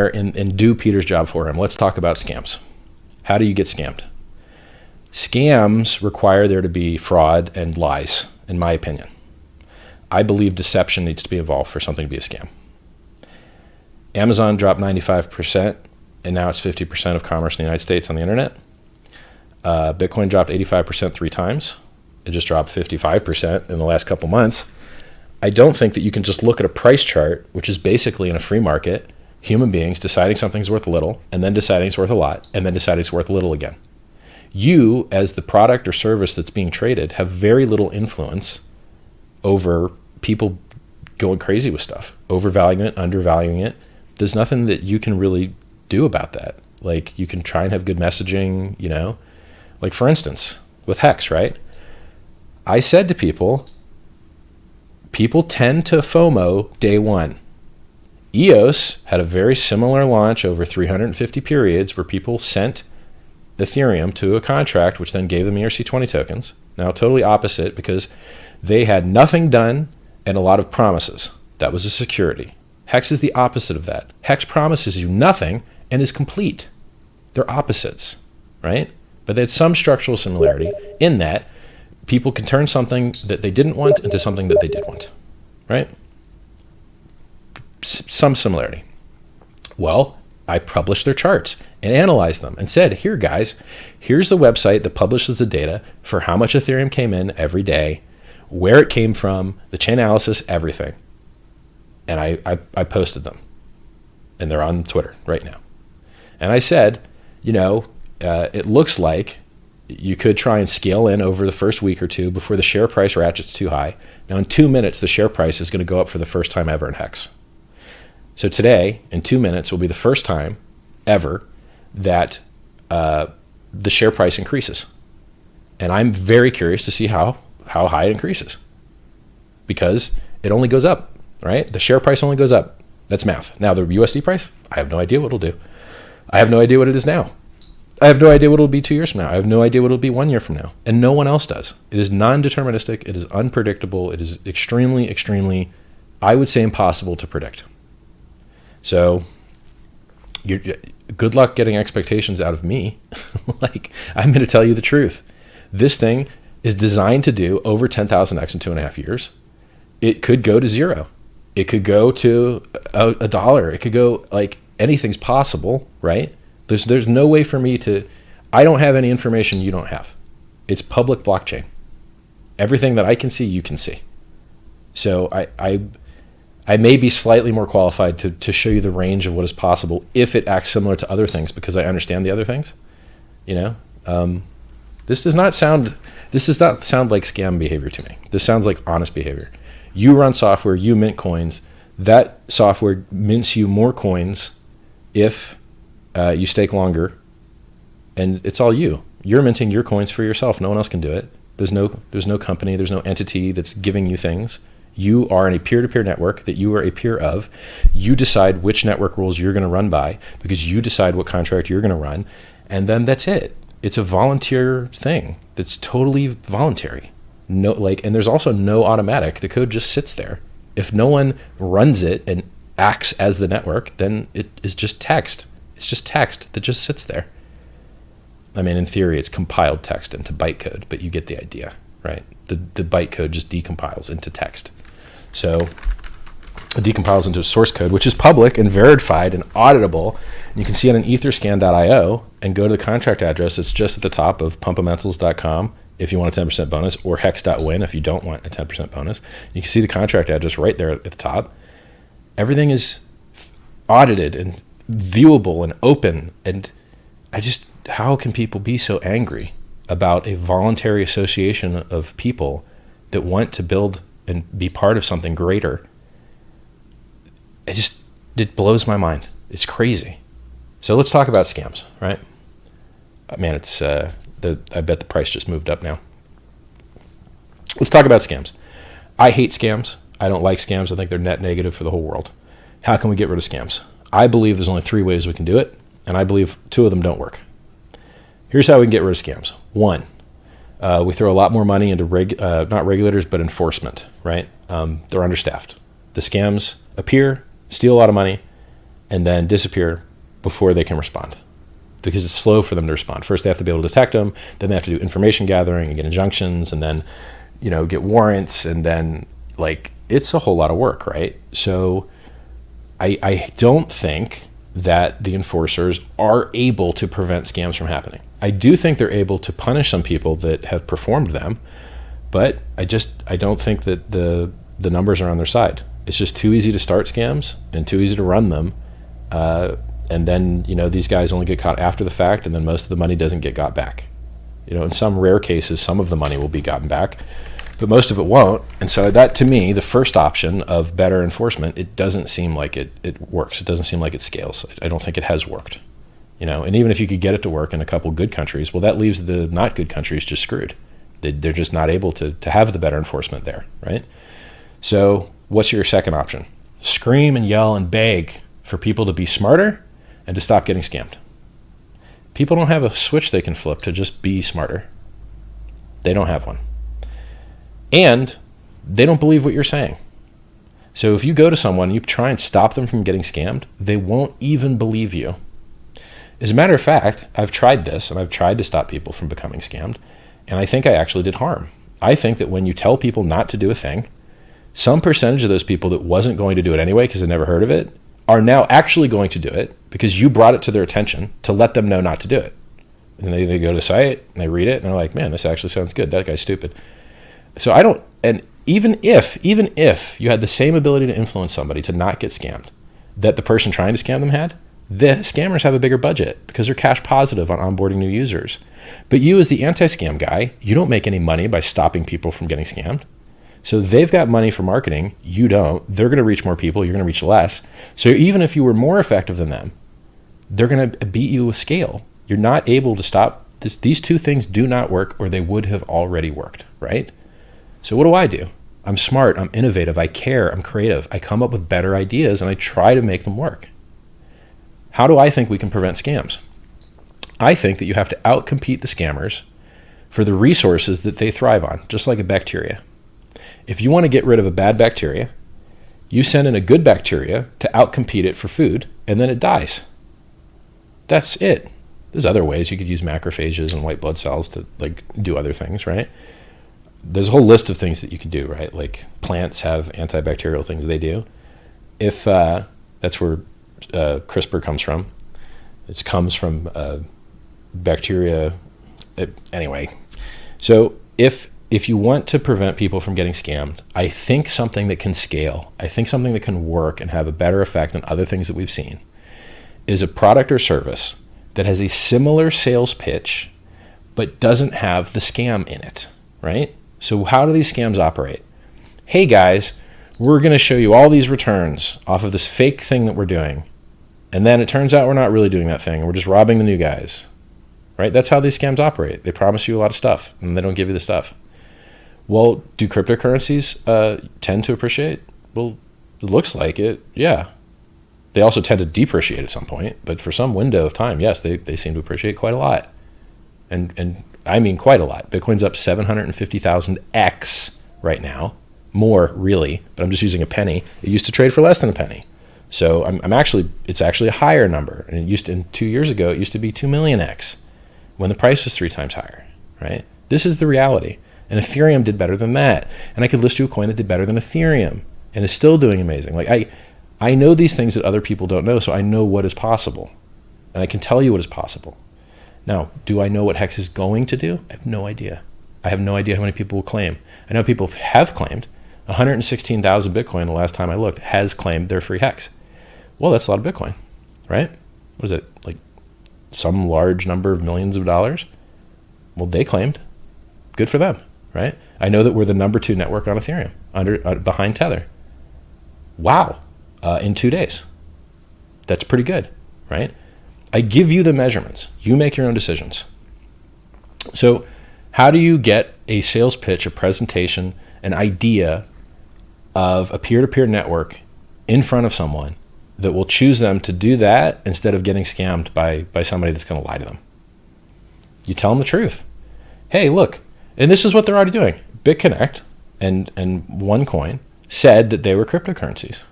and do Peter's job for him. Let's talk about scams. How do you get scammed? Scams require there to be fraud and lies, in my opinion. I believe deception needs to be involved for something to be a scam. Amazon dropped 95%, and now it's 50% of commerce in the United States on the internet. Bitcoin dropped 85% 3 times. It just dropped 55% in the last couple months. I don't think that you can just look at a price chart, which is basically in a free market, human beings deciding something's worth a little, and then deciding it's worth a lot, and then deciding it's worth a little again. You, as the product or service that's being traded, have very little influence over people going crazy with stuff, overvaluing it, undervaluing it. There's nothing that you can really do about that. Like, you can try and have good messaging, you know, like for instance, with Hex, right? I said to people tend to FOMO day one. EOS had a very similar launch over 350 periods where people sent Ethereum to a contract, which then gave them ERC20 tokens. Now, totally opposite, because they had nothing done and a lot of promises. That was a security. Hex is the opposite of that. Hex promises you nothing and is complete. They're opposites, right? But they had some structural similarity in that people can turn something that they didn't want into something that they did want, right? Some similarity. Well, I published their charts and analyzed them and said, here, guys, here's the website that publishes the data for how much Ethereum came in every day, where it came from, the chain analysis, everything. And I posted them. And they're on Twitter right now. And I said, you know, it looks like you could try and scale in over the first week or two before the share price ratchets too high. Now, in 2 minutes, the share price is going to go up for the first time ever in Hex. So today, in 2 minutes, will be the first time ever that the share price increases. And I'm very curious to see how high it increases, because it only goes up, right? The share price only goes up. That's math. Now, the USD price, I have no idea what it'll do. I have no idea what it is now. I have no idea what it'll be 2 years from now. I have no idea what it'll be 1 year from now. And no one else does. It is non-deterministic. It is unpredictable. It is extremely, extremely, I would say, impossible to predict. So good luck getting expectations out of me. Like, I'm going to tell you the truth. This thing is designed to do over 10,000x in 2.5 years. It could go to zero. It could go to a dollar. It could go, like, anything's possible, right? There's no way for me to, I don't have any information you don't have. It's public blockchain. Everything that I can see, you can see. So I may be slightly more qualified to show you the range of what is possible if it acts similar to other things, because I understand the other things. You know, this does not sound like scam behavior to me. This sounds like honest behavior. You run software, you mint coins. That software mints you more coins if you stake longer, and it's all you. You're minting your coins for yourself. No one else can do it. There's no company, there's no entity that's giving you things. You are in a peer-to-peer network that you are a peer of. You decide which network rules you're going to run by, because you decide what contract you're going to run, and then that's it. It's a volunteer thing that's totally voluntary. No, like, and there's also no automatic. The code just sits there. If no one runs it and acts as the network, then it is just text. It's just text that just sits there. I mean, in theory, it's compiled text into bytecode, but you get the idea, right? The bytecode just decompiles into text. So it decompiles into source code, which is public and verified and auditable. And you can see it on etherscan.io and go to the contract address. It's just at the top of pumpamentals.com if you want a 10% bonus, or hex.win if you don't want a 10% bonus. You can see the contract address right there at the top. Everything is audited and viewable and open. And how can people be so angry about a voluntary association of people that want to build and be part of something greater? It blows my mind. It's crazy. So let's talk about scams, right? Man, it's I bet the price just moved up now. Let's talk about scams. I hate scams. I don't like scams. I think they're net negative for the whole world. How can we get rid of scams? I believe there's only 3 ways we can do it, and I believe 2 of them don't work. Here's how we can get rid of scams. 1, we throw a lot more money into not regulators, but enforcement, right? They're understaffed. The scams appear, steal a lot of money, and then disappear before they can respond, because it's slow for them to respond. First, they have to be able to detect them. Then they have to do information gathering and get injunctions, and then, get warrants, and then it's a whole lot of work, right? So I don't think that the enforcers are able to prevent scams from happening. I do think they're able to punish some people that have performed them, but I don't think that the numbers are on their side. It's just too easy to start scams and too easy to run them. And then, these guys only get caught after the fact, and then most of the money doesn't get got back. In some rare cases, some of the money will be gotten back, but most of it won't. And so that, to me, the first option of better enforcement, it doesn't seem like it works. It doesn't seem like it scales. I don't think it has worked. And even if you could get it to work in a couple good countries, well, that leaves the not good countries just screwed. They're just not able to have the better enforcement there, right? So what's your second option? Scream and yell and beg for people to be smarter and to stop getting scammed. People don't have a switch they can flip to just be smarter. They don't have one. And they don't believe what you're saying. So if you go to someone and you try and stop them from getting scammed, they won't even believe you. As a matter of fact, I've tried this, and I've tried to stop people from becoming scammed, and I think I actually did harm. I think that when you tell people not to do a thing, some percentage of those people that wasn't going to do it anyway because they never heard of it are now actually going to do it because you brought it to their attention to let them know not to do it. And they go to the site and they read it and they're like, man, this actually sounds good. That guy's stupid. So and even if you had the same ability to influence somebody to not get scammed that the person trying to scam them had, the scammers have a bigger budget because they're cash positive on onboarding new users. But you, as the anti-scam guy, you don't make any money by stopping people from getting scammed. So they've got money for marketing, you don't. They're going to reach more people, you're going to reach less. So even if you were more effective than them, they're going to beat you with scale. You're not able to stop this. These two things do not work, or they would have already worked, right? So what do? I'm smart, I'm innovative, I care, I'm creative. I come up with better ideas and I try to make them work. How do I think we can prevent scams? I think that you have to outcompete the scammers for the resources that they thrive on, just like a bacteria. If you want to get rid of a bad bacteria, you send in a good bacteria to outcompete it for food, and then it dies. That's it. There's other ways. You could use macrophages and white blood cells to do other things, right? There's a whole list of things that you can do, right? Like plants have antibacterial things they do. If that's where CRISPR comes from. It comes from bacteria. Anyway, so if you want to prevent people from getting scammed, I think something that can scale, I think something that can work and have a better effect than other things that we've seen, is a product or service that has a similar sales pitch but doesn't have the scam in it, right? So how do these scams operate? Hey guys, we're going to show you all these returns off of this fake thing that we're doing. And then it turns out we're not really doing that thing, and we're just robbing the new guys, right? That's how these scams operate. They promise you a lot of stuff, and they don't give you the stuff. Well, do cryptocurrencies tend to appreciate? Well, it looks like it, yeah. They also tend to depreciate at some point, but for some window of time, yes, they seem to appreciate quite a lot. And I mean quite a lot. Bitcoin's up 750,000x right now. More, really, but I'm just using a penny. It used to trade for less than a penny. So it's actually a higher number. And 2 years ago, it used to be 2 millionx when the price was 3 times higher, right? This is the reality. And Ethereum did better than that. And I could list you a coin that did better than Ethereum and is still doing amazing. I know these things that other people don't know, so I know what is possible. And I can tell you what is possible. Now, do I know what Hex is going to do? I have no idea. I have no idea how many people will claim. I know people have claimed. 116,000 Bitcoin, the last time I looked, has claimed their free Hex. Well, that's a lot of Bitcoin, right? What is it, like some large number of millions of dollars? Well, they claimed. Good for them, right? I know that we're the number 2 network on Ethereum, behind Tether. Wow, in 2 days. That's pretty good, right? I give you the measurements. You make your own decisions. So how do you get a sales pitch, a presentation, an idea of a peer-to-peer network in front of someone that will choose them to do that instead of getting scammed by somebody that's going to lie to them? You tell them the truth. Hey, look, and this is what they're already doing. BitConnect and OneCoin said that they were cryptocurrencies,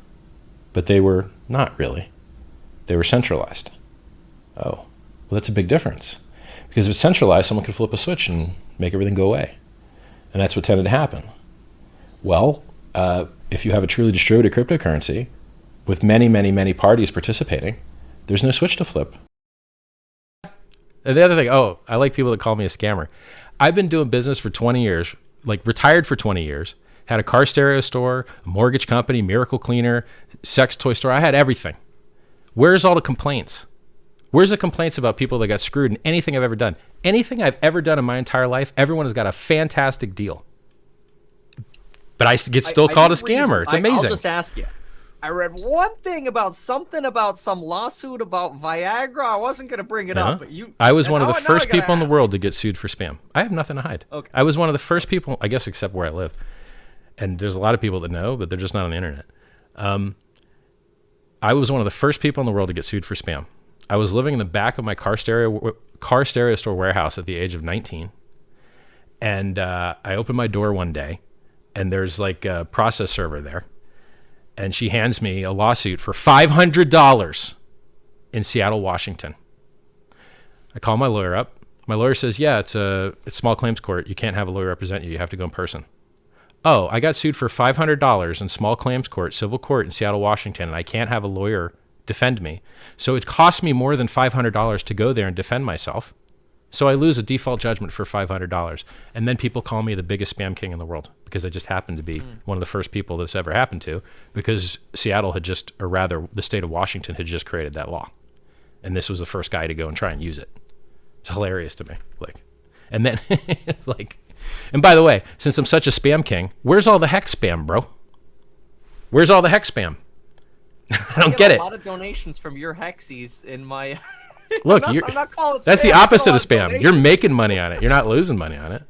but they were not really. They were centralized. Oh, well, that's a big difference. Because if it's centralized, someone could flip a switch and make everything go away. And that's what tended to happen. Well, if you have a truly distributed cryptocurrency with many, many, many parties participating, there's no switch to flip. And the other thing, I like people that call me a scammer. I've been doing business for 20 years, like retired for 20 years, had a car stereo store, a mortgage company, miracle cleaner, sex toy store. I had everything. Where's all the complaints? Where's the complaints about people that got screwed in anything I've ever done? Anything I've ever done in my entire life, everyone has got a fantastic deal. But I get still called a scammer. It's amazing. I'll just ask you. I read one thing about something about some lawsuit about Viagra. I wasn't going to bring it up, but I was one of the first people in the world to get sued for spam. I have nothing to hide. Okay. I was one of the first people, I guess, except where I live. And there's a lot of people that know, but they're just not on the internet. I was one of the first people in the world to get sued for spam. I was living in the back of my car stereo store warehouse at the age of 19. And I opened my door one day, and there's like a process server there. And she hands me a lawsuit for $500 in Seattle, Washington. I call my lawyer up. My lawyer says, yeah, it's small claims court. You can't have a lawyer represent you. You have to go in person. Oh, I got sued for $500 in small claims court, civil court in Seattle, Washington, and I can't have a lawyer defend me. So it cost me more than $500 to go there and defend myself. So I lose a default judgment for $500. And then people call me the biggest spam king in the world because I just happened to be one of the first people this ever happened to, because Seattle had just, or rather the state of Washington had just created that law. And this was the first guy to go and try and use it. It's hilarious to me. And then it's like, and by the way, since I'm such a spam king, where's all the hex spam, bro? Where's all the hex spam? I don't get it. A lot of donations from your hexies in my... Look, I'm not calling it that's spam. the opposite of spam. You're making money on it. You're not losing money on it.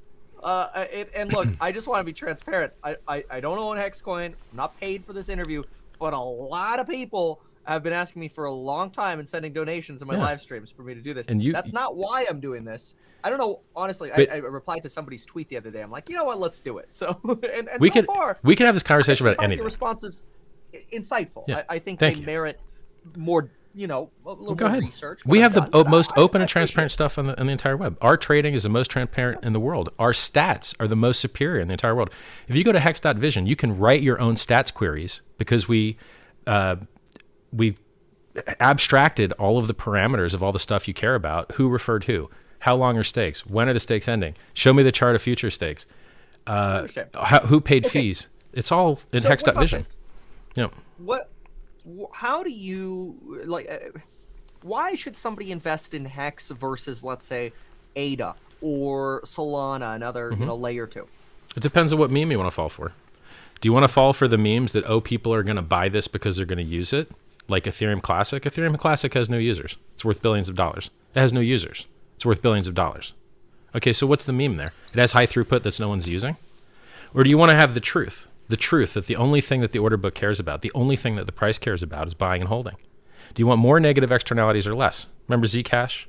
And look, I just want to be transparent. I don't own Hexcoin. I'm not paid for this interview, but a lot of people have been asking me for a long time and sending donations in my live streams for me to do this. And that's not why I'm doing this. I don't know. Honestly, I replied to somebody's tweet the other day. I'm like, you know what? Let's do it. So, and we so far, we can have this conversation about anything. Your response is insightful. Yeah. I think they merit more. A little more research. We have the most open and transparent stuff on the entire web. Our trading is the most transparent in the world. Our stats are the most superior in the entire world. If you go to hex.vision, you can write your own stats queries because we abstracted all of the parameters of all the stuff you care about. Who referred who? How long are stakes? When are the stakes ending? Show me the chart of future stakes. Who paid fees? It's all in hex.vision. Yeah. How do you why should somebody invest in Hex versus, let's say, ADA or Solana, another layer 2? It depends on what meme you want to fall for. Do you want to fall for the memes that people are going to buy this because they're going to use it, like Ethereum Classic? Ethereum Classic has no users. It's worth billions of dollars. It has no users. It's worth billions of dollars. Okay, so what's the meme there? It has high throughput that no one's using? Or do you want to have the truth? The truth that the only thing that the order book cares about, the only thing that the price cares about is buying and holding. Do you want more negative externalities or less? Remember Zcash?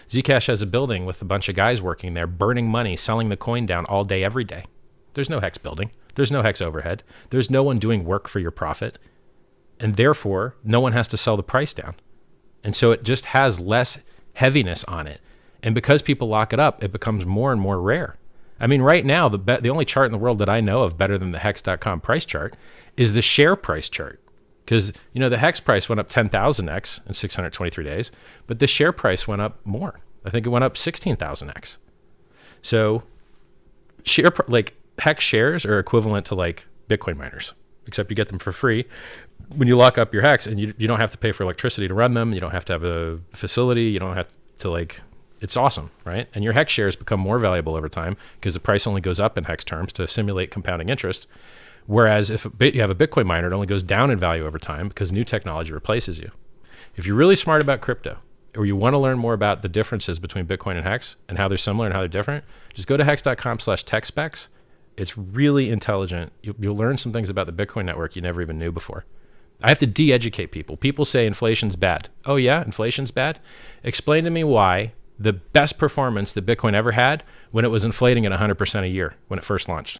Zcash has a building with a bunch of guys working there, burning money, selling the coin down all day, every day. There's no Hex building. There's no Hex overhead. There's no one doing work for your profit. And therefore, no one has to sell the price down. And so it just has less heaviness on it. And because people lock it up, it becomes more and more rare. I mean, right now, the only chart in the world that I know of better than the Hex.com price chart is the share price chart. Because, the Hex price went up 10,000x in 623 days, but the share price went up more. I think it went up 16,000x. So Hex shares are equivalent to Bitcoin miners, except you get them for free when you lock up your Hex, and you don't have to pay for electricity to run them. You don't have to have a facility. You don't have to it's awesome, right? And your Hex shares become more valuable over time because the price only goes up in Hex terms to simulate compounding interest. Whereas if you have a Bitcoin miner, it only goes down in value over time because new technology replaces you. If you're really smart about crypto, or you want to learn more about the differences between Bitcoin and Hex and how they're similar and how they're different, just go to hex.com/techspecs. It's really intelligent. You'll learn some things about the Bitcoin network you never even knew before. I have to de-educate people. People say inflation's bad. Oh yeah, inflation's bad? Explain to me why the best performance that Bitcoin ever had when it was inflating at 100% a year when it first launched.